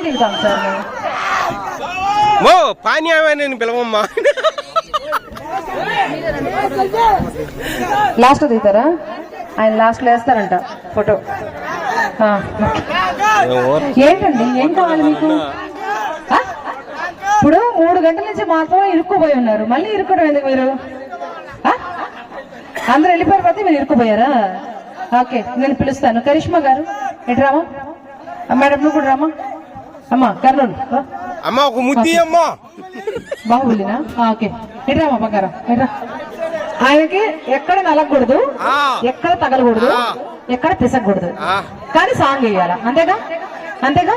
దిగుతాం sir ఓ పానీయమే నేను పిలవమ్మా. Last దిగుతారా? ఆయన last లో వేస్తారంట ఫోటో. ఏంటండి ఏం కావాలి మీకు? ఇప్పుడు 3 గంటల నుంచి మాత్రం ఇరుక్కుపోయి ఉన్నారు, మళ్ళీ ఇరుక్కడం ఎందుకు మీరు? అందరూ వెళ్ళిపోయారు కాబట్టి మీరు ఇరుక్కుపోయారా? ఓకే నేను పిలుస్తాను. కరిష్మా గారు ఎటు రామా? మేడం నువ్వు కూడా రామా. అమ్మా కర్నూలు అమ్మా ఒక ముద్ది అమ్మా. బాహుబలినా? ఓకే ఎటు రామా బంగారం ఎట్రా. ఆయనకి ఎక్కడ నలగకూడదు, ఎక్కడ తగలకూడదు, ఎక్కడ పిసకూడదు, కానీ సాంగ్ వేయాలా. అంతేగా? అంతేగా?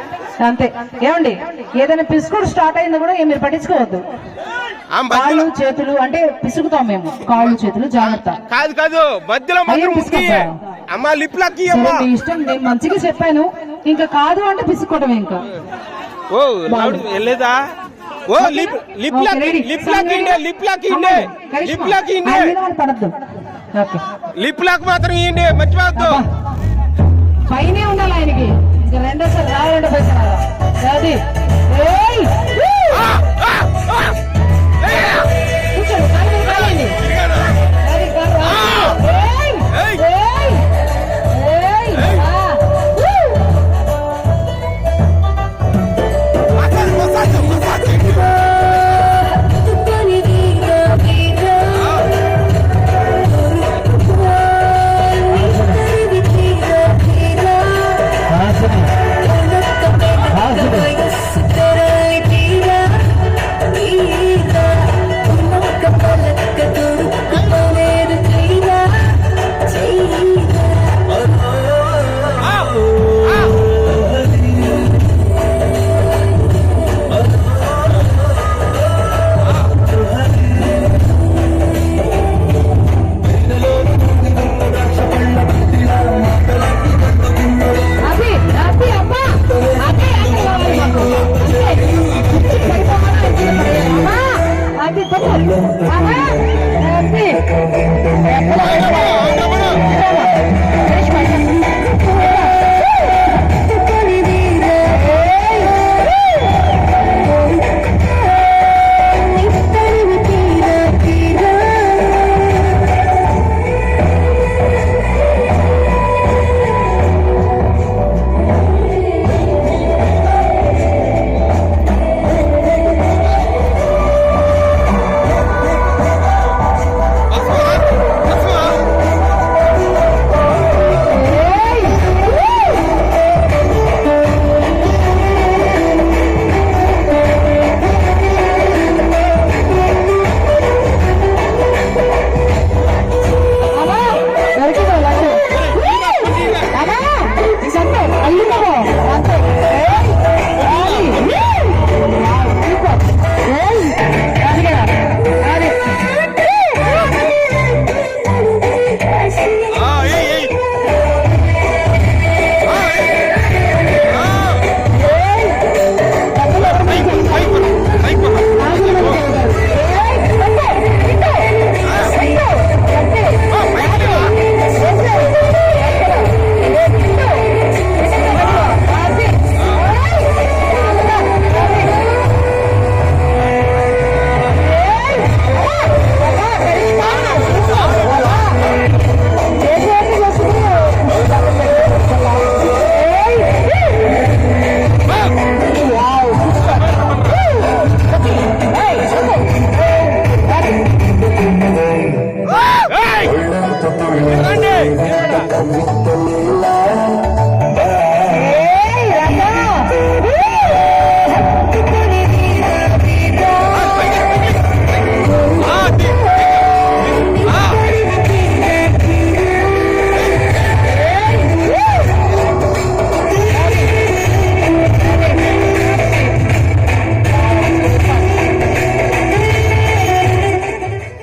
అంతే. ఏమండి ఏదైనా పిసుకుడు స్టార్ట్ అయిందో కూడా మీరు పట్టించుకోవద్దు. కాళ్ళు చేతులు అంటే పిసుకుతాం మేము, కాళ్ళు చేతులు జాగ్రత్త. కాదు కాదు ఇష్టం. నేను మంచిగా చెప్పాను, ఇంకా కాదు అంటే పిసుకోవటం. ఇంకా పడద్దు. పైనే ఉండాలి ఆయనకి. రెండోసారి రెండో పైసలు అది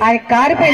ఆయన కారిపోయింది.